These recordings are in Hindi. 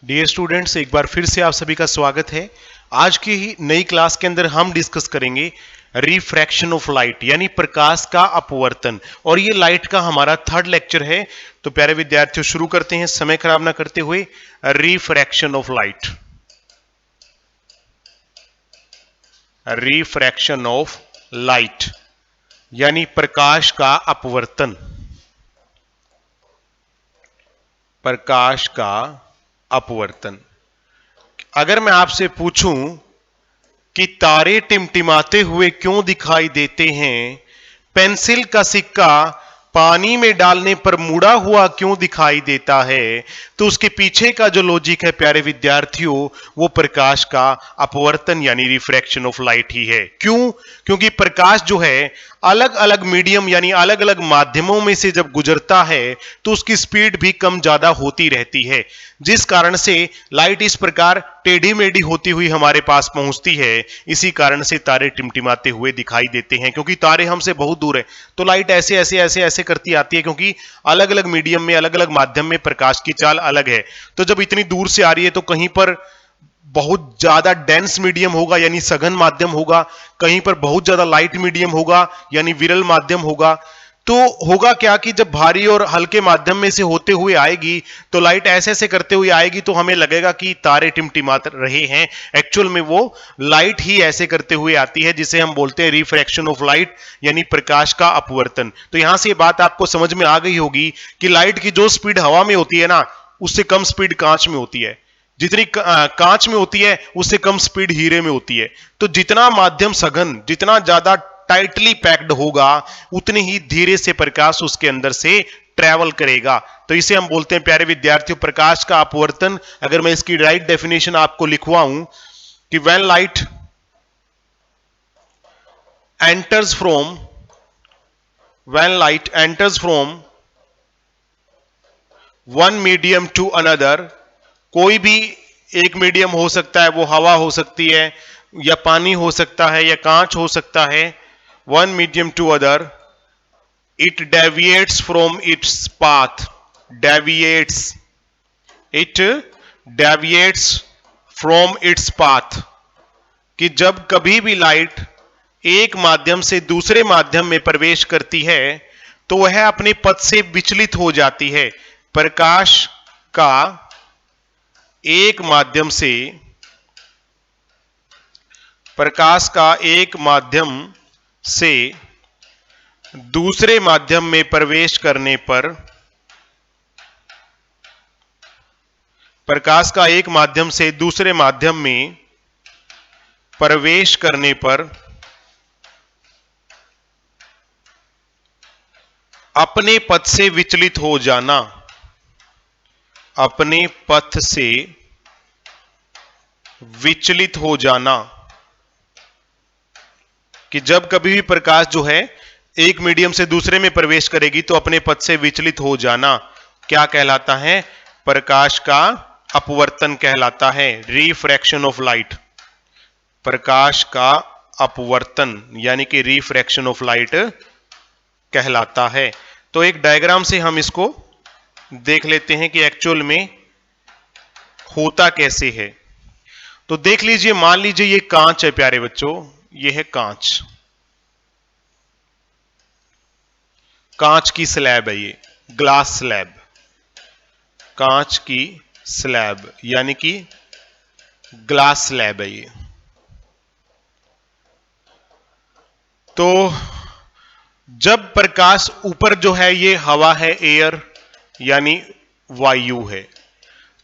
डियर स्टूडेंट्स, एक बार फिर से आप सभी का स्वागत है। आज की ही नई क्लास के अंदर हम डिस्कस करेंगे रिफ्रैक्शन ऑफ लाइट यानी प्रकाश का अपवर्तन, और ये लाइट का हमारा थर्ड लेक्चर है। तो प्यारे विद्यार्थियों, शुरू करते हैं समय खराब ना करते हुए। Refraction of light, refraction of light यानी प्रकाश का अपवर्तन, प्रकाश का अपवर्तन। अगर मैं आपसे पूछूं कि तारे टिमटिमाते हुए क्यों दिखाई देते हैं, पेंसिल का सिक्का पानी में डालने पर मुड़ा हुआ क्यों दिखाई देता है, तो उसके पीछे का जो लॉजिक है प्यारे विद्यार्थियों, वो प्रकाश का अपवर्तन यानी रिफ्रैक्शन ऑफ लाइट ही है। क्यों? क्योंकि प्रकाश जो है अलग अलग मीडियम यानी अलग अलग माध्यमों में से जब गुजरता है तो उसकी स्पीड भी कम ज्यादा होती रहती है, जिस कारण से लाइट इस प्रकार टेढ़ी मेढ़ी होती हुई हमारे पास पहुंचती है। इसी कारण से तारे टिमटिमाते हुए दिखाई देते हैं, क्योंकि तारे हमसे बहुत दूर है तो लाइट ऐसे ऐसे ऐसे ऐसे करती आती है, क्योंकि अलग अलग मीडियम में अलग अलग माध्यम में प्रकाश की चाल अलग है। तो जब इतनी दूर से आ रही है तो कहीं पर बहुत ज्यादा डेंस मीडियम होगा यानी सघन माध्यम होगा, कहीं पर बहुत ज्यादा लाइट मीडियम होगा यानी विरल माध्यम होगा। तो होगा क्या कि जब भारी और हल्के माध्यम में से होते हुए आएगी तो लाइट ऐसे ऐसे करते हुए आएगी तो हमें लगेगा कि तारे टिमटिमा रहे हैं। एक्चुअल में वो लाइट ही ऐसे करते हुए आती है, जिसे हम बोलते हैं रिफ्रैक्शन ऑफ लाइट यानी प्रकाश का अपवर्तन। तो यहां से ये बात आपको समझ में आ गई होगी कि लाइट की जो स्पीड हवा में होती है ना, उससे कम स्पीड कांच में होती है। जितनी कांच में होती है उससे कम स्पीड हीरे में होती है। तो जितना माध्यम सघन, जितना ज्यादा टाइटली पैक्ड होगा, उतनी ही धीरे से प्रकाश उसके अंदर से ट्रैवल करेगा। तो इसे हम बोलते हैं प्यारे विद्यार्थियों प्रकाश का अपवर्तन। अगर मैं इसकी राइट डेफिनेशन आपको लिखवाऊं कि when light enters from when light enters from one medium to another, कोई भी एक मीडियम हो सकता है, वो हवा हो सकती है या पानी हो सकता है या कांच हो सकता है, one medium to other, it deviates from its path, deviates, it deviates from its path, कि जब कभी भी लाइट एक माध्यम से दूसरे माध्यम में प्रवेश करती है तो वह अपने पथ से विचलित हो जाती है। प्रकाश का एक माध्यम से प्रकाश का एक माध्यम से दूसरे माध्यम में प्रवेश करने पर, प्रकाश का एक माध्यम से दूसरे माध्यम में प्रवेश करने पर अपने पथ से विचलित हो जाना, अपने पथ से विचलित हो जाना, कि जब कभी भी प्रकाश जो है एक मीडियम से दूसरे में प्रवेश करेगी तो अपने पथ से विचलित हो जाना क्या कहलाता है? प्रकाश का अपवर्तन कहलाता है, रिफ्रैक्शन ऑफ लाइट। प्रकाश का अपवर्तन यानी कि रिफ्रैक्शन ऑफ लाइट कहलाता है। तो एक डायग्राम से हम इसको देख लेते हैं कि एक्चुअल में होता कैसे है। तो देख लीजिए, मान लीजिए ये कांच है प्यारे बच्चों, ये है कांच, कांच की स्लैब है, ये ग्लास स्लैब, कांच की स्लैब यानी कि ग्लास स्लैब है ये। तो जब प्रकाश ऊपर जो है ये हवा है, एयर यानी वायु है,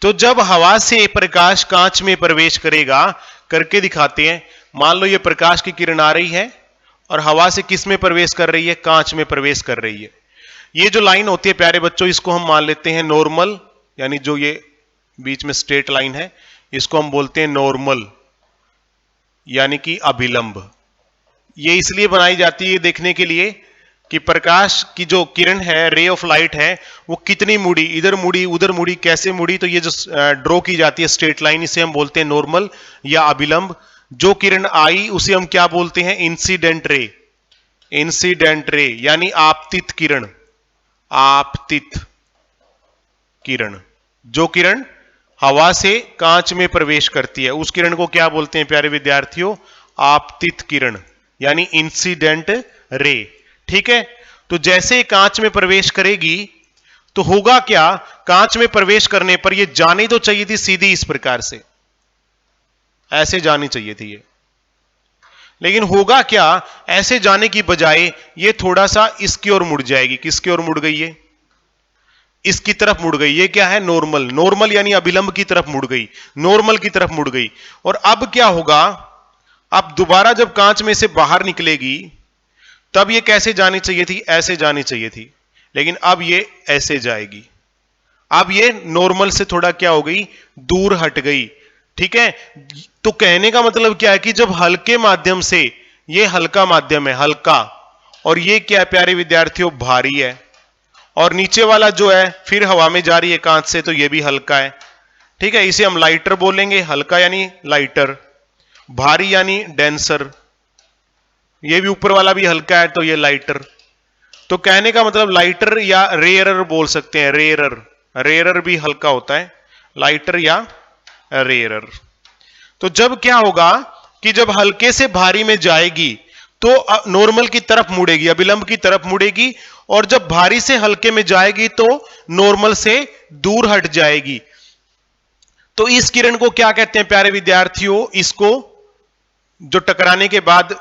तो जब हवा से प्रकाश कांच में प्रवेश करेगा, करके दिखाते हैं। मान लो ये प्रकाश की किरण आ रही है और हवा से किस में प्रवेश कर रही है? कांच में प्रवेश कर रही है। ये जो लाइन होती है प्यारे बच्चों, इसको हम मान लेते हैं नॉर्मल, यानी जो ये बीच में स्ट्रेट लाइन है इसको हम बोलते हैं नॉर्मल यानी कि अभिलंब। ये इसलिए बनाई जाती है देखने के लिए कि प्रकाश की जो किरण है, रे ऑफ लाइट है, वो कितनी मुड़ी, इधर मुड़ी उधर मुड़ी, कैसे मुड़ी। तो ये जो ड्रॉ की जाती है स्ट्रेट लाइन, इसे हम बोलते हैं नॉर्मल या अभिलंब। जो किरण आई उसे हम क्या बोलते हैं? इंसिडेंट रे, इंसिडेंट रे यानी आपतित किरण, आपतित किरण। जो किरण हवा से कांच में प्रवेश करती है, उस किरण को क्या बोलते हैं प्यारे विद्यार्थियों? आपतित किरण, यानी इंसिडेंट रे। ठीक है, तो जैसे कांच में प्रवेश करेगी तो होगा क्या? कांच में प्रवेश करने पर यह जानी तो चाहिए थी सीधी इस प्रकार से, ऐसे जानी चाहिए थी ये, लेकिन होगा क्या? ऐसे जाने की बजाय ये थोड़ा सा इसकी ओर मुड़ जाएगी। किसकी ओर मुड़ गई? ये इसकी तरफ मुड़ गई। ये क्या है? नॉर्मल। नॉर्मल यानी अभिलंब की तरफ मुड़ गई, नॉर्मल की तरफ मुड़ गई। और अब क्या होगा? अब दोबारा जब कांच में से बाहर निकलेगी तब ये कैसे जानी चाहिए थी? ऐसे जानी चाहिए थी, लेकिन अब ये ऐसे जाएगी। अब ये नॉर्मल से थोड़ा क्या हो गई? दूर हट गई। ठीक है, तो कहने का मतलब क्या है कि जब हल्के माध्यम से, ये हल्का माध्यम है, हल्का, और ये क्या है प्यारे विद्यार्थियों? भारी है। और नीचे वाला जो है फिर हवा में जा रही है कांच से, तो ये भी हल्का है। ठीक है, इसे हम लाइटर बोलेंगे। हल्का यानी लाइटर, भारी यानी डेंसर, ये भी ऊपर वाला भी हल्का है तो ये लाइटर। तो कहने का मतलब लाइटर या रेयरर बोल सकते हैं। रेयरर, रेयरर भी हल्का होता है, लाइटर या रेयरर। तो जब क्या होगा कि जब हल्के से भारी में जाएगी तो नॉर्मल की तरफ मुड़ेगी, अभिलंब की तरफ मुड़ेगी, और जब भारी से हल्के में जाएगी तो नॉर्मल से दूर हट जाएगी। तो इस किरण को क्या कहते हैं प्यारे विद्यार्थियों? इसको जो टकराने के बाद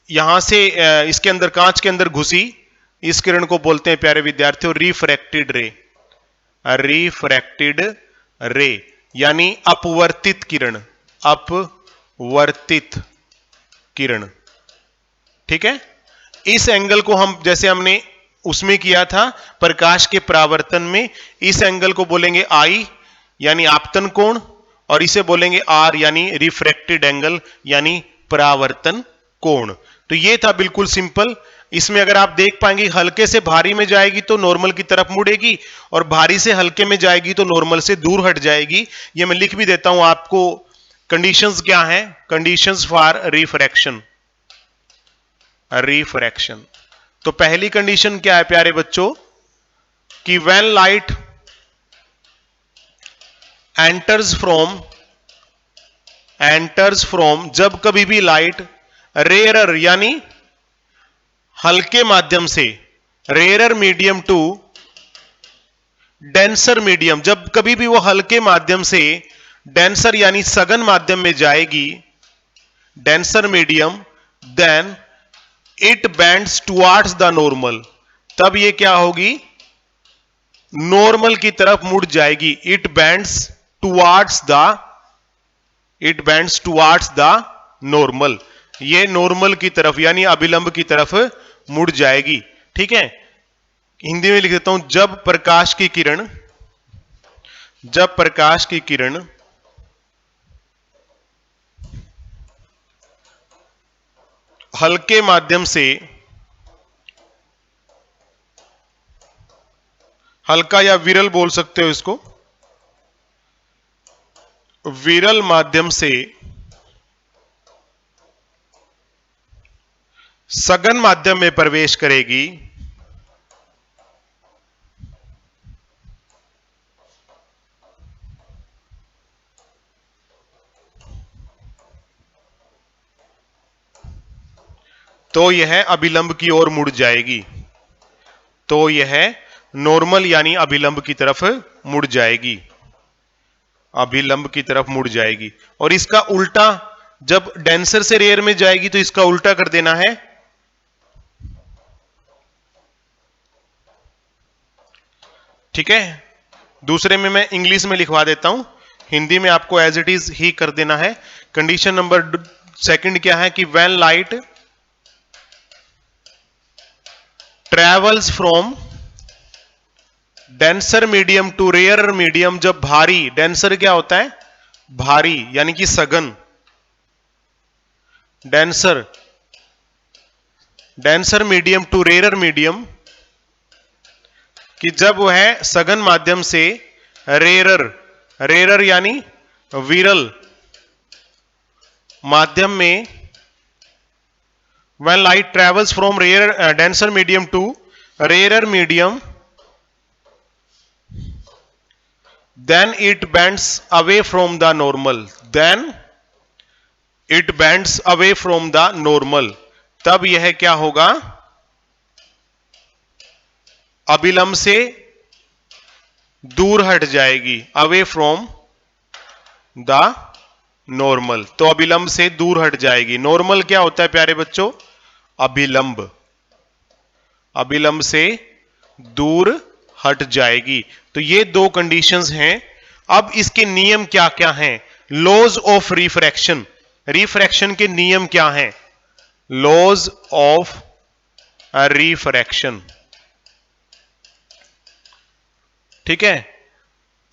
यहां से इसके अंदर, कांच के अंदर घुसी, इस किरण को बोलते हैं प्यारे विद्यार्थियों रिफ्रैक्टेड रे। रिफ्रैक्टेड रे यानी अपवर्तित किरण, अपवर्तित किरण। ठीक है, इस एंगल को हम, जैसे हमने उसमें किया था प्रकाश के परावर्तन में, इस एंगल को बोलेंगे आई यानी आपतन कोण, और इसे बोलेंगे आर यानी रिफ्रैक्टेड एंगल यानी परावर्तन कोण। तो ये था बिल्कुल सिंपल। इसमें अगर आप देख पाएंगे हल्के से भारी में जाएगी तो नॉर्मल की तरफ मुड़ेगी, और भारी से हल्के में जाएगी तो नॉर्मल से दूर हट जाएगी। ये मैं लिख भी देता हूं आपको। कंडीशंस क्या हैं? Conditions for refraction. रिफ्रैक्शन, तो पहली कंडीशन क्या है प्यारे बच्चों? कि व्हेन लाइट एंटर्स फ्रॉम, जब कभी भी लाइट रेयरर यानी हल्के माध्यम से, rarer medium to denser medium, जब कभी भी वो हल्के माध्यम से डेंसर यानी सघन माध्यम में जाएगी, denser medium, then it bends towards the normal, तब ये क्या होगी? नॉर्मल की तरफ मुड़ जाएगी। It bends towards the normal, ये नॉर्मल की तरफ यानी अभिलंब की तरफ मुड़ जाएगी। ठीक है, हिंदी में लिख देता हूं। जब प्रकाश की किरण हल्के माध्यम से, हल्का या विरल बोल सकते हो इसको, विरल माध्यम से सघन माध्यम में प्रवेश करेगी, तो यह अभिलंब की ओर मुड़ जाएगी। तो यह नॉर्मल यानी अभिलंब की तरफ मुड़ जाएगी, अभिलंब की तरफ मुड़ जाएगी। और इसका उल्टा, जब डेंसर से रेयर में जाएगी तो इसका उल्टा कर देना है। ठीक है, दूसरे में मैं इंग्लिश में लिखवा देता हूं, हिंदी में आपको एज इट इज ही कर देना है। कंडीशन नंबर सेकंड क्या है? कि when light travels from denser medium to rare medium, जब भारी, डेंसर क्या होता है? भारी यानी कि सघन, denser medium to rare medium, कि जब वह सघन माध्यम से रेयर यानी विरल माध्यम में, when light travels from denser medium to rarer medium, then it bends away from the normal, then it bends away from the normal, तब यह क्या होगा, अभिलंब से दूर हट जाएगी, अवे फ्रॉम द नॉर्मल, तो अभिलंब से दूर हट जाएगी। नॉर्मल क्या होता है प्यारे बच्चों, अभिलंब, अभिलंब से दूर हट जाएगी। तो ये दो कंडीशंस हैं। अब इसके नियम क्या क्या हैं, लॉज ऑफ रिफ्रैक्शन, रिफ्रैक्शन के नियम क्या हैं, लॉज ऑफ रिफ्रैक्शन, ठीक है,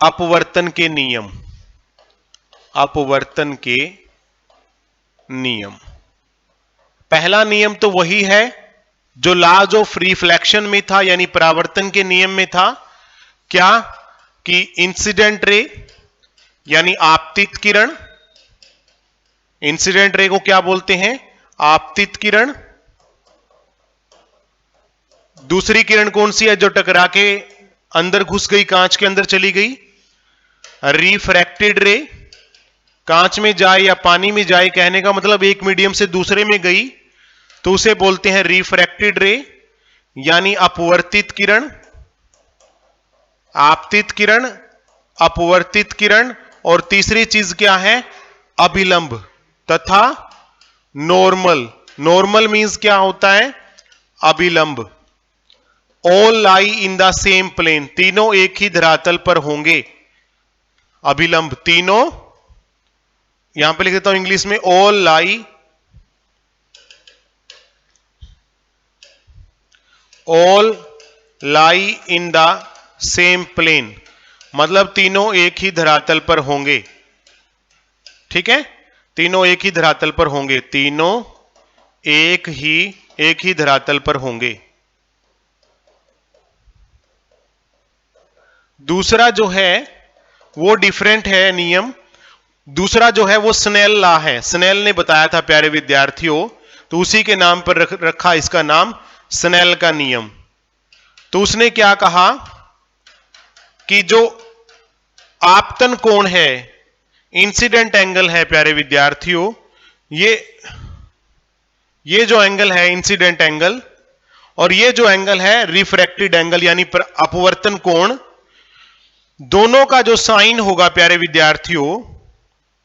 अपवर्तन के नियम, अपवर्तन के नियम। पहला नियम तो वही है जो लॉज ऑफ रिफ्लेक्शन में था, यानी परावर्तन के नियम में था, क्या कि इंसिडेंट रे यानी आपतित किरण, इंसिडेंट रे को क्या बोलते हैं, आपतित किरण। दूसरी किरण कौन सी है जो टकरा के अंदर घुस गई, कांच के अंदर चली गई, रिफ्रैक्टेड रे, कांच में जाए या पानी में जाए, कहने का मतलब एक मीडियम से दूसरे में गई, तो उसे बोलते हैं रिफ्रैक्टेड रे यानी अपवर्तित किरण, आपतित किरण, अपवर्तित किरण। और तीसरी चीज क्या है, अभिलंब तथा नॉर्मल। नॉर्मल मींस क्या होता है, अभिलंब। All lie in the same plane, तीनों एक ही धरातल पर होंगे, अभिलंब तीनों, यहां पे लिख देता हूं इंग्लिश में, all lie, all lie in the same plane, मतलब तीनों एक ही धरातल पर होंगे, ठीक है, तीनों एक ही धरातल पर होंगे, तीनों एक ही धरातल पर होंगे। दूसरा जो है वो डिफरेंट है नियम, दूसरा जो है वो स्नेल लॉ है, स्नेल ने बताया था प्यारे विद्यार्थियों, तो उसी के नाम पर रखा इसका नाम, स्नेल का नियम। तो उसने क्या कहा कि जो आपतन कोण है, इंसिडेंट एंगल है प्यारे विद्यार्थियों, ये जो एंगल है इंसिडेंट एंगल, और ये जो एंगल है रिफ्रैक्टेड एंगल यानी अपवर्तन कोण, दोनों का जो साइन होगा प्यारे विद्यार्थियों,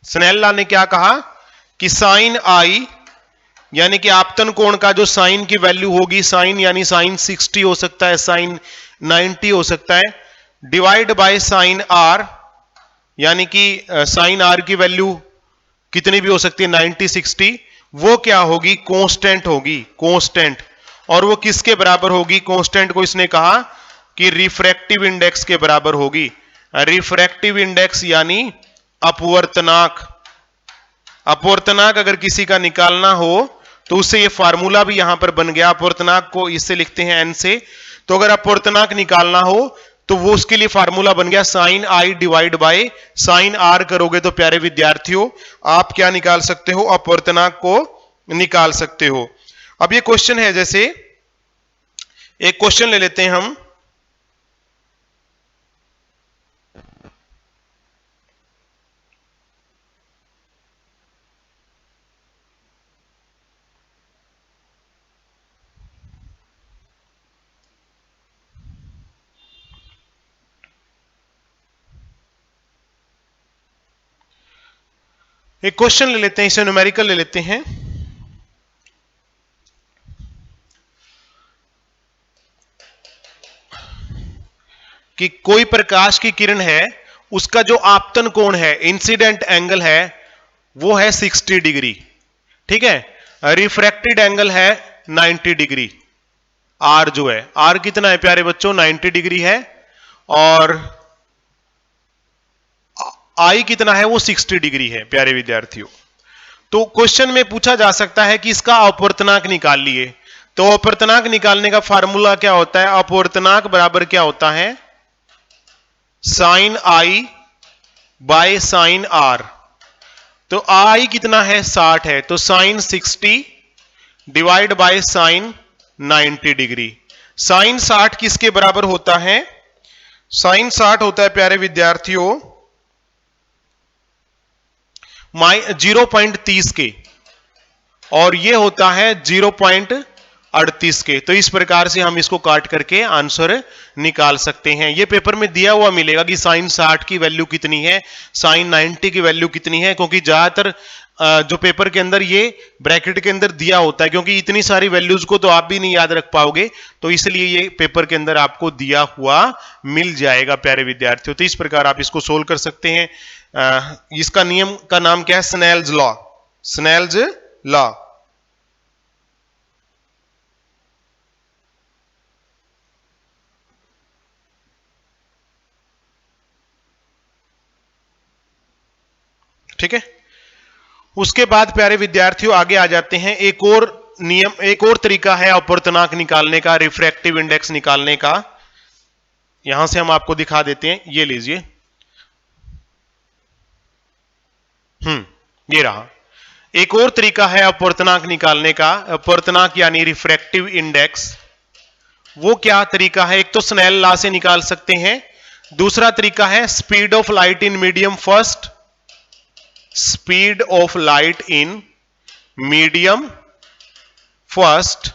स्नेल लॉ ने क्या कहा कि साइन आई यानी कि आपतन कोण का जो साइन की वैल्यू होगी, साइन यानी साइन 60 हो सकता है, साइन 90 हो सकता है, डिवाइड बाय साइन आर यानी कि साइन आर की वैल्यू कितनी भी हो सकती है, 90 60, वो क्या होगी, कांस्टेंट होगी, कांस्टेंट। और वो किसके बराबर होगी, कांस्टेंट को इसने कहा कि रिफ्रैक्टिव इंडेक्स के बराबर होगी। रिफ्रैक्टिव इंडेक्स यानी अपवर्तनाक, अपवर्तनाक अगर किसी का निकालना हो तो उससे ये फार्मूला भी यहां पर बन गया, अपवर्तनाक को इससे लिखते हैं एन से, तो अगर अपवर्तनाक निकालना हो तो वो उसके लिए फार्मूला बन गया sine i divide by sine r, करोगे तो प्यारे विद्यार्थियों आप क्या निकाल सकते हो, अपवर्तनाक को निकाल सकते हो। अब ये क्वेश्चन है, जैसे एक क्वेश्चन ले लेते हैं हम, एक क्वेश्चन ले लेते हैं, इसे न्यूमेरिकल ले लेते हैं। कि कोई प्रकाश की किरण है, उसका जो आपतन कोण है, इंसिडेंट एंगल है, वो है 60 डिग्री, ठीक है, रिफ्रैक्टेड एंगल है 90 डिग्री, आर जो है, आर कितना है प्यारे बच्चों, 90 डिग्री है, और आई कितना है, वो 60 डिग्री है प्यारे विद्यार्थियों। तो क्वेश्चन में पूछा जा सकता है कि इसका अपवर्तनाक निकाल लिए, तो अपवर्तनाक निकालने का फार्मूला क्या होता है, अपवर्तनाक बराबर क्या होता है, sine i by sine r. तो आई कितना है, 60 है, तो sine 60 divide by sine 90 degree. Sine 60 किसके बराबर होता है, साइन 60 होता है प्यारे विद्यार्थियों 0.30 के, और ये होता है 0.38 के। तो इस प्रकार से हम इसको काट करके आंसर निकाल सकते हैं। ये पेपर में दिया हुआ मिलेगा कि साइन 60 की वैल्यू कितनी है, साइन 90 की वैल्यू कितनी है, क्योंकि ज्यादातर जो पेपर के अंदर ये ब्रैकेट के अंदर दिया होता है, क्योंकि इतनी सारी वैल्यूज को तो आप भी नहीं याद रख पाओगे, तो इसलिए ये पेपर के अंदर आपको दिया हुआ मिल जाएगा प्यारे विद्यार्थियों। तो इस प्रकार आप इसको सोल्व कर सकते हैं। इसका नियम का नाम क्या है? Snell's law. Snell's law. ठीक है, उसके बाद प्यारे विद्यार्थियों आगे आ जाते हैं। एक और नियम, एक और तरीका है अपवर्तनांक निकालने का, रिफ्रैक्टिव इंडेक्स निकालने का। यहां से हम आपको दिखा देते हैं, ये लीजिए। ये रहा। एक और तरीका है अपवर्तनांक निकालने का, अपवर्तनांक यानी रिफ्रैक्टिव इंडेक्स। वो क्या तरीका है? एक तो स्नेल लॉ से निकाल सकते हैं, दूसरा तरीका है speed of light in medium first, speed of light in medium first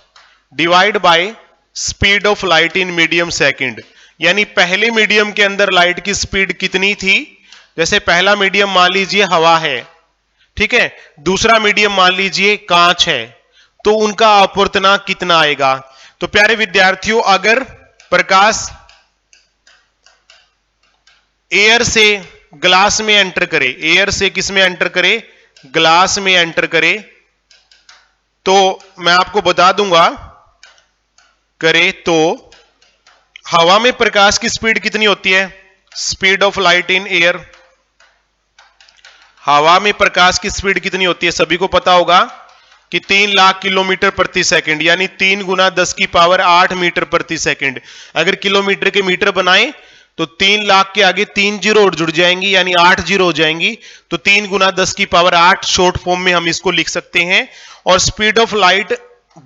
divide by speed of light in medium second. यानी पहले मीडियम के अंदर लाइट की स्पीड कितनी थी, जैसे पहला मीडियम मान लीजिए हवा है, ठीक है, दूसरा मीडियम मान लीजिए कांच है, तो उनका अपवर्तनांक कितना आएगा? तो प्यारे विद्यार्थियों अगर प्रकाश एयर से ग्लास में एंटर करे, एयर से किस में एंटर करे? ग्लास में एंटर करे, तो मैं आपको बता दूंगा, करे तो हवा में प्रकाश की स्पीड कितनी होती है? Speed of light in air. हवा में प्रकाश की स्पीड कितनी होती है? सभी को पता होगा कि 3 लाख किलोमीटर प्रति सेकंड, यानी 3 गुना 10 की पावर 8 मीटर प्रति सेकंड। अगर किलोमीटर के मीटर बनाए तो 3 लाख के आगे 3 जीरो जुड़ जाएंगी, यानी 8 जीरो हो जाएंगी, तो 3 गुना 10 की पावर 8 शॉर्ट फॉर्म में हम इसको लिख सकते हैं। और स्पीड ऑफ लाइट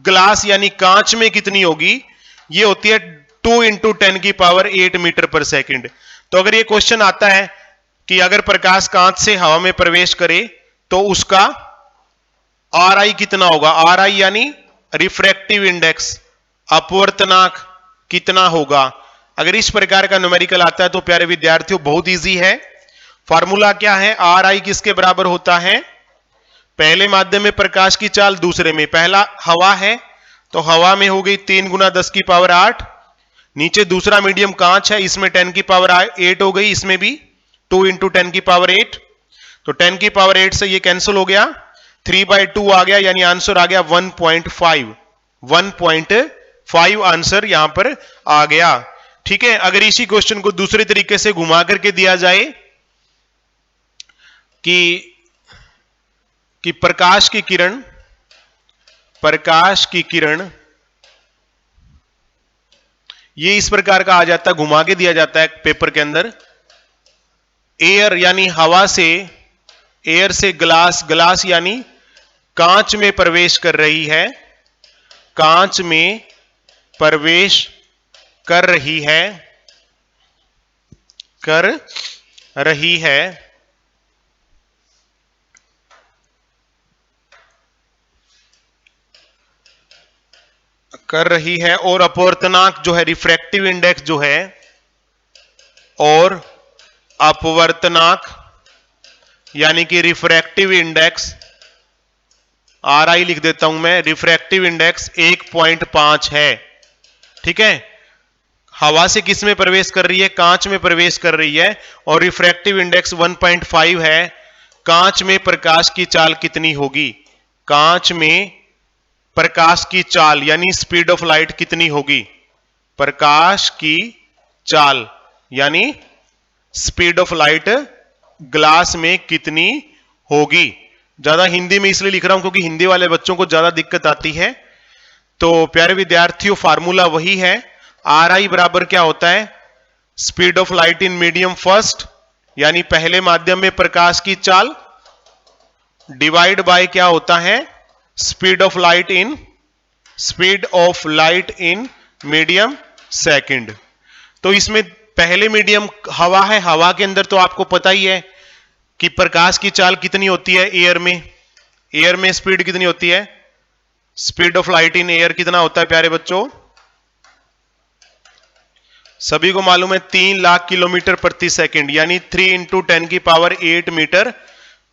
ग्लास यानी कांच में कितनी होगी? ये होती है 2 इंटू 10 की पावर 8 मीटर पर सेकंड। तो अगर ये क्वेश्चन आता है कि अगर प्रकाश कांच से हवा में प्रवेश करे तो उसका आर आई कितना होगा? आर आई यानी रिफ्रैक्टिव इंडेक्स, अपवर्तनांक कितना होगा? अगर इस प्रकार का न्यूमेरिकल आता है तो प्यारे विद्यार्थियों बहुत इजी है। फॉर्मूला क्या है? आर आई किसके बराबर होता है? पहले माध्यम में प्रकाश की चाल, दूसरे में, पहला हवा है तो हवा में हो गई 3 गुना 10 की पावर 8, नीचे दूसरा मीडियम कांच है, इसमें 10 की पावर 8 हो गई, इसमें भी 2 इंटू 10 की पावर 8, तो 10 की पावर 8 से ये कैंसिल हो गया, 3/2 आ गया, यानी आंसर आ गया 1.5। 1.5 आंसर यहां पर आ गया। ठीक है, अगर इसी क्वेश्चन को दूसरे तरीके से घुमा करके दिया जाए कि प्रकाश की किरण ये इस प्रकार का आ जाता, घुमा के दिया जाता है पेपर के अंदर। एयर यानी हवा से, एयर से ग्लास, ग्लास यानी कांच में प्रवेश कर रही है, कांच में प्रवेश कर रही है, कर रही है, कर रही है, और अपवर्तनांक जो है, रिफ्रैक्टिव इंडेक्स जो है, और अपवर्तनांक यानी कि रिफ्रैक्टिव इंडेक्स, आर आई लिख देता हूं मैं, रिफ्रैक्टिव इंडेक्स 1.5 है। ठीक है, हवा से किस में प्रवेश कर रही है? कांच में प्रवेश कर रही है, और रिफ्रैक्टिव इंडेक्स 1.5 है। कांच में प्रकाश की चाल कितनी होगी? कांच में प्रकाश की चाल यानी स्पीड ऑफ लाइट कितनी होगी? प्रकाश की चाल यानी स्पीड ऑफ लाइट ग्लास में कितनी होगी? ज्यादा हिंदी में इसलिए लिख रहा हूं क्योंकि हिंदी वाले बच्चों को ज्यादा दिक्कत आती है। तो प्यारे विद्यार्थियों फार्मूला वही है, आर आई बराबर क्या होता है? Speed of light in medium first यानी पहले माध्यम में प्रकाश की चाल, डिवाइड बाय क्या होता है? Speed of light in medium second. तो इसमें पहले मीडियम हवा है, हवा के अंदर तो आपको पता ही है कि प्रकाश की चाल कितनी होती है एयर में, एयर में स्पीड कितनी होती है, speed of light in air कितना होता है प्यारे बच्चों, सभी को मालूम है 3 लाख किलोमीटर प्रति सेकंड, यानी 3 इंटू 10 की पावर 8 मीटर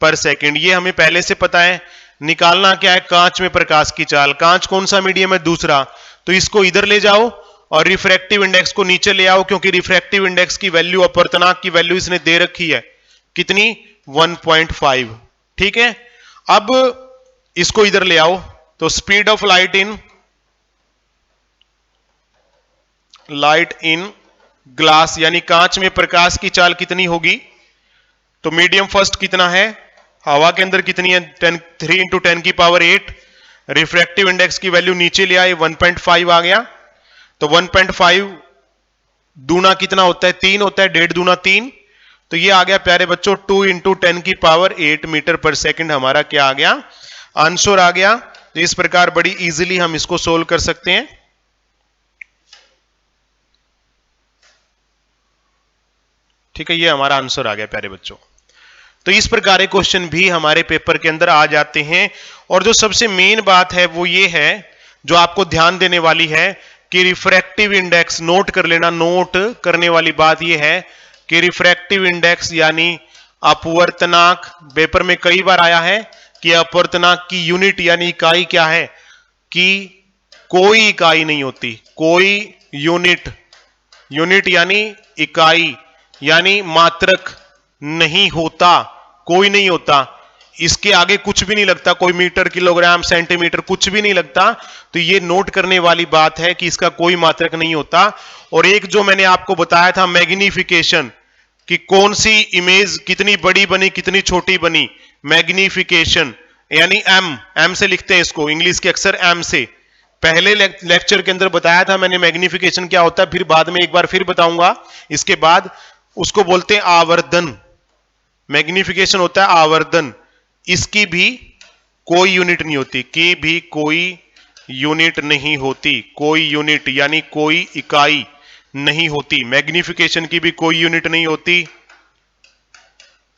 पर सेकंड। ये हमें पहले से पता है। निकालना क्या है, कांच में प्रकाश की चाल। कांच कौन सा मीडियम है, दूसरा, तो इसको इधर ले जाओ और रिफ्रैक्टिव इंडेक्स को नीचे ले आओ, क्योंकि रिफ्रैक्टिव इंडेक्स की वैल्यू, अपवर्तनांक की वैल्यू इसने दे रखी है कितनी, 1.5। ठीक है, अब इसको इधर ले आओ, तो speed of light in glass, यानी कांच में प्रकाश की चाल कितनी होगी, तो मीडियम फर्स्ट कितना है, हवा के अंदर कितनी है, 3 इंटू 10 की पावर 8, रिफ्रैक्टिव इंडेक्स की वैल्यू नीचे ले आए, 1.5 आ गया, तो 1.5 दूना कितना होता है, 3 होता है, 1.5 दूना 3, तो ये आ गया प्यारे बच्चों 2 इंटू 10 की पावर 8 मीटर पर सेकंड, हमारा क्या आ गया, आंसर आ गया। तो इस प्रकार बड़ी इजीली हम इसको सोल्व कर सकते हैं। ठीक है, ये हमारा आंसर आ गया प्यारे बच्चों। तो इस प्रकार के क्वेश्चन भी हमारे पेपर के अंदर आ जाते हैं। और जो सबसे मेन बात है वो ये है, जो आपको ध्यान देने वाली है कि रिफ्रैक्टिव इंडेक्स, नोट कर लेना, नोट करने वाली बात यह है कि रिफ्रैक्टिव इंडेक्स यानी अपवर्तनांक, पेपर में कई बार आया है कि अपवर्तनांक की यूनिट यानी इकाई क्या है, कि कोई इकाई नहीं होती, कोई यूनिट यानी इकाई यानी मात्रक नहीं होता, कोई नहीं होता, इसके आगे कुछ भी नहीं लगता, कोई मीटर, किलोग्राम, सेंटीमीटर कुछ भी नहीं लगता। तो ये नोट करने वाली बात है कि इसका कोई मात्रक नहीं होता। और एक जो मैंने आपको बताया था मैग्निफिकेशन, कि कौन सी इमेज कितनी बड़ी बनी कितनी छोटी बनी, मैग्निफिकेशन यानी एम से लिखते हैं इसको, इंग्लिश के अक्षर एम से। पहले लेक्चर के अंदर बताया था मैंने मैग्निफिकेशन क्या होता है, फिर बाद में एक बार फिर बताऊंगा। इसके बाद उसको बोलते हैं आवर्धन, मैग्निफिकेशन होता है आवर्धन। इसकी भी कोई यूनिट नहीं होती, की भी कोई यूनिट नहीं होती, कोई यूनिट यानी कोई इकाई नहीं होती, मैग्निफिकेशन की भी कोई यूनिट नहीं होती,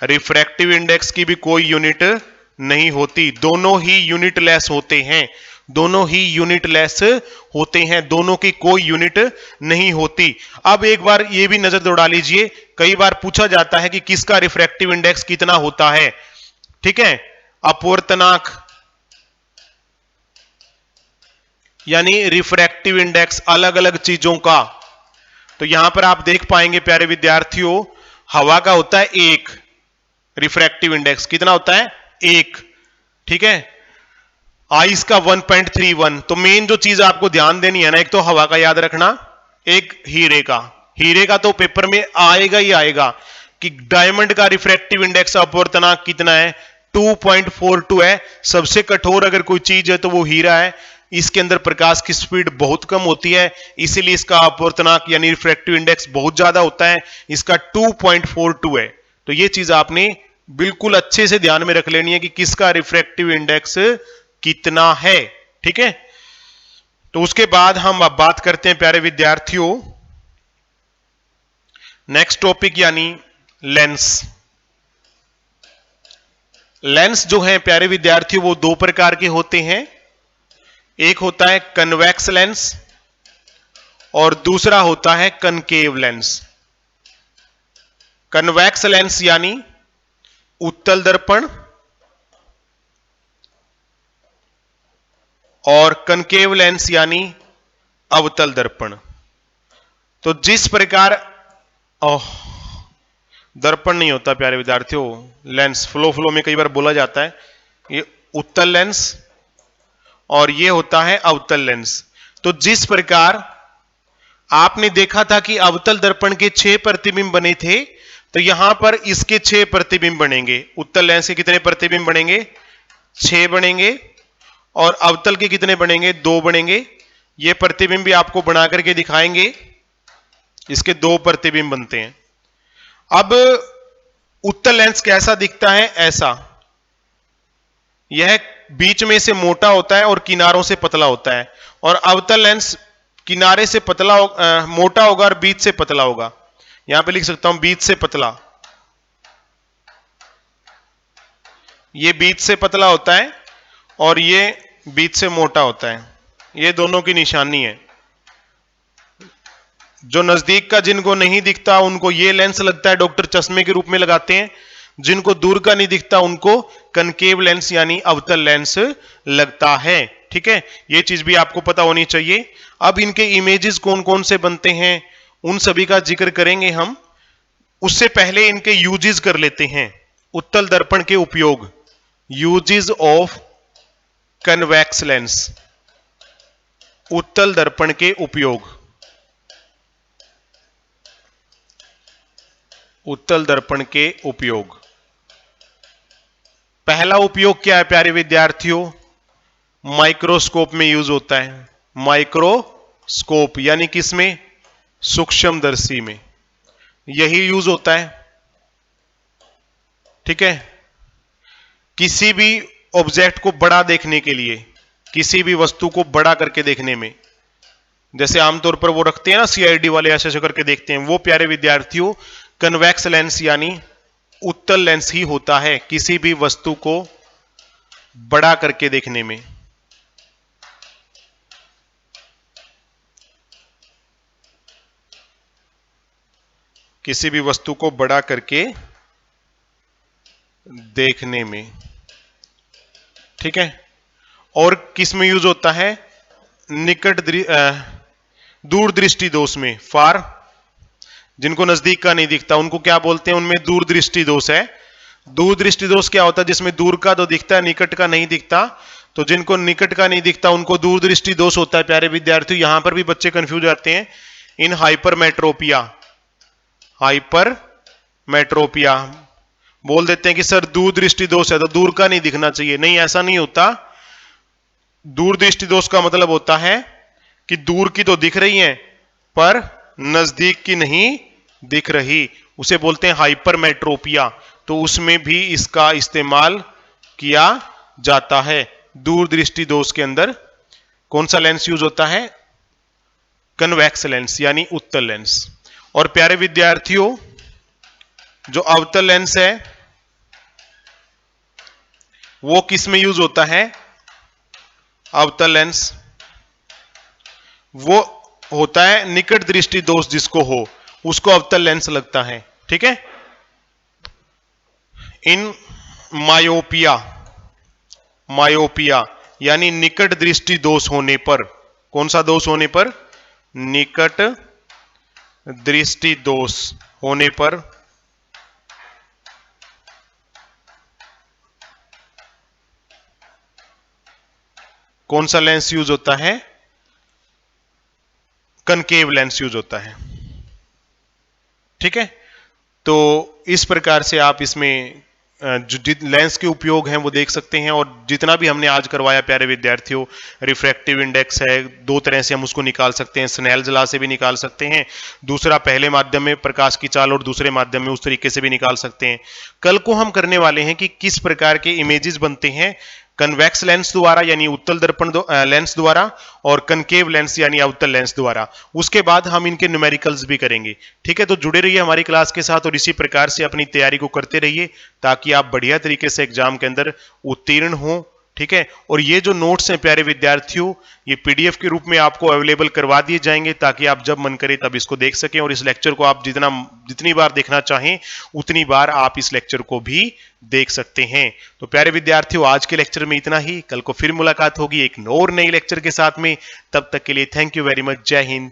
रिफ्रैक्टिव इंडेक्स की भी कोई यूनिट नहीं होती, दोनों ही यूनिटलेस होते हैं, दोनों ही यूनिटलेस होते हैं, दोनों की कोई यूनिट नहीं होती। अब एक बार ये भी नजर दौड़ा लीजिए, कई बार पूछा जाता है कि किसका रिफ्रैक्टिव इंडेक्स कितना होता है। ठीक है, अपवर्तनांक यानी रिफ्रैक्टिव इंडेक्स अलग अलग चीजों का। तो यहां पर आप देख पाएंगे प्यारे विद्यार्थियों, हवा का होता है 1 रिफ्रैक्टिव इंडेक्स, कितना होता है 1। ठीक है, आइस का 1.31। तो मेन जो चीज आपको ध्यान देनी है ना, एक तो हवा का याद रखना, एक हीरे का। हीरे का तो पेपर में आएगा ही आएगा कि डायमंड का रिफ्रैक्टिव इंडेक्स अपवर्तनांक कितना है, 2.42 है। सबसे कठोर अगर कोई चीज है तो वो हीरा है, इसके अंदर प्रकाश की स्पीड बहुत कम होती है, इसीलिए इसका अपवर्तनांक यानी रिफ्रैक्टिव इंडेक्स बहुत ज्यादा होता है, इसका 2.42 है। तो ये चीज आपने बिल्कुल अच्छे से ध्यान में रख लेनी है कि किसका रिफ्रैक्टिव इंडेक्स कितना है। ठीक है, तो उसके बाद हम अब बात करते हैं प्यारे विद्यार्थियों नेक्स्ट टॉपिक यानी लेंस। लेंस जो है प्यारे विद्यार्थियों वो 2 प्रकार के होते हैं, एक होता है कन्वेक्स लेंस और दूसरा होता है कनकेव लेंस। कन्वेक्स लेंस यानी उत्तल दर्पण और कनकेव लेंस यानी अवतल दर्पण। तो जिस प्रकार दर्पण नहीं होता प्यारे विद्यार्थियों, लेंस, फ्लो में कई बार बोला जाता है, ये उत्तल लेंस और ये होता है अवतल लेंस। तो जिस प्रकार आपने देखा था कि अवतल दर्पण के 6 प्रतिबिंब बने थे, तो यहां पर इसके 6 प्रतिबिंब बनेंगे। उत्तल लेंस के कितने प्रतिबिंब बनेंगे, 6 बनेंगे, और अवतल के कितने बनेंगे, 2 बनेंगे। ये प्रतिबिंब भी आपको बना करके दिखाएंगे, इसके 2 प्रतिबिंब बनते हैं। अब उत्तल लेंस कैसा दिखता है, ऐसा, यह बीच में से मोटा होता है और किनारों से पतला होता है, और अवतल लेंस किनारे से मोटा होगा और बीच से पतला होगा। यहां पे लिख सकता हूं बीच से पतला, ये बीच से पतला होता है और ये बीच से मोटा होता है, ये दोनों की निशानी है। जो नजदीक का जिनको नहीं दिखता उनको ये लेंस लगता है, डॉक्टर चश्मे के रूप में लगाते हैं। जिनको दूर का नहीं दिखता उनको कनकेव लेंस यानी अवतल लेंस लगता है। ठीक है, ये चीज भी आपको पता होनी चाहिए। अब इनके इमेजेस कौन कौन से बनते हैं उन सभी का जिक्र करेंगे हम, उससे पहले इनके यूजेस कर लेते हैं। उत्तल दर्पण के उपयोग, यूजेस ऑफ कन्वेक्स लेंस, उत्तल दर्पण के उपयोग, उत्तल दर्पण के उपयोग। पहला उपयोग क्या है प्यारे विद्यार्थियों, माइक्रोस्कोप में यूज होता है। माइक्रोस्कोप यानी किसमें, सूक्ष्मदर्शी में, यही यूज होता है। ठीक है, किसी भी ऑब्जेक्ट को बड़ा देखने के लिए, किसी भी वस्तु को बड़ा करके देखने में, जैसे आमतौर पर वो रखते हैं ना सीआईडी वाले, ऐसे ऐसे करके देखते हैं, वो प्यारे विद्यार्थियों कन्वेक्स लेंस यानी उत्तल लेंस ही होता है, किसी भी वस्तु को बड़ा करके देखने में। किसी भी वस्तु को बड़ा करके देखने में। ठीक है, और किस में यूज होता है, दूरदृष्टि दोष में। फार, जिनको नजदीक का नहीं दिखता उनको क्या बोलते हैं, उनमें दूरदृष्टि दोष है। दूरदृष्टि दोष क्या होता है, जिसमें दूर का तो दिखता है निकट का नहीं दिखता, तो जिनको निकट का नहीं दिखता उनको दूरदृष्टि दोष होता है। प्यारे विद्यार्थियों यहां पर भी बच्चे कंफ्यूज आते हैं। इन हाइपरमेट्रोपिया, हाइपरमेट्रोपिया बोल देते हैं कि सर दूरदृष्टि दोष है तो दूर का नहीं दिखना चाहिए। नहीं, ऐसा नहीं होता। दूरदृष्टि दोष का मतलब होता है कि दूर की तो दिख रही है पर नजदीक की नहीं दिख रही, उसे बोलते हैं हाइपरमेट्रोपिया। तो उसमें भी इसका इस्तेमाल किया जाता है। दूरदृष्टि दोष के अंदर कौन सा लेंस यूज होता है, कन्वेक्स लेंस यानी उत्तल लेंस। और प्यारे विद्यार्थियों जो अवतल लेंस है वो किस में यूज होता है, अवतल लेंस वो होता है निकट दृष्टि दोष जिसको हो उसको अवतल लेंस लगता है। ठीक है, इन मायोपिया, मायोपिया यानी निकट दृष्टि दोष होने पर, कौन सा दोष होने पर, निकट दृष्टि दोष होने पर कौन सा लेंस यूज होता है, कनकेव लेंस यूज होता है। ठीक है, तो इस प्रकार से आप इसमें जो लेंस के उपयोग हैं वो देख सकते हैं। और जितना भी हमने आज करवाया प्यारे विद्यार्थियों, रिफ्रैक्टिव इंडेक्स है, दो तरह से हम उसको निकाल सकते हैं, स्नेल्स लॉ से भी निकाल सकते हैं, दूसरा पहले माध्यम में प्रकाश की चाल और दूसरे माध्यम में उस तरीके से भी निकाल सकते हैं। कल को हम करने वाले हैं कि किस प्रकार के इमेजेस बनते हैं कन्वेक्स लेंस द्वारा यानी उत्तल दर्पण लेंस द्वारा और कनकेव लेंस यानी अवतल लेंस द्वारा। उसके बाद हम इनके न्यूमेरिकल्स भी करेंगे। ठीक है, तो जुड़े रहिए हमारी क्लास के साथ और इसी प्रकार से अपनी तैयारी को करते रहिए ताकि आप बढ़िया तरीके से एग्जाम के अंदर उत्तीर्ण हो। ठीक है, और ये जो नोट्स हैं प्यारे विद्यार्थियों ये पीडीएफ के रूप में आपको अवेलेबल करवा दिए जाएंगे ताकि आप जब मन करे तब इसको देख सकें और इस लेक्चर को आप जितनी बार देखना चाहें उतनी बार आप इस लेक्चर को भी देख सकते हैं। तो प्यारे विद्यार्थियों आज के लेक्चर में इतना ही, कल को फिर मुलाकात होगी एक और नई लेक्चर के साथ में। तब तक के लिए थैंक यू वेरी मच, जय हिंद,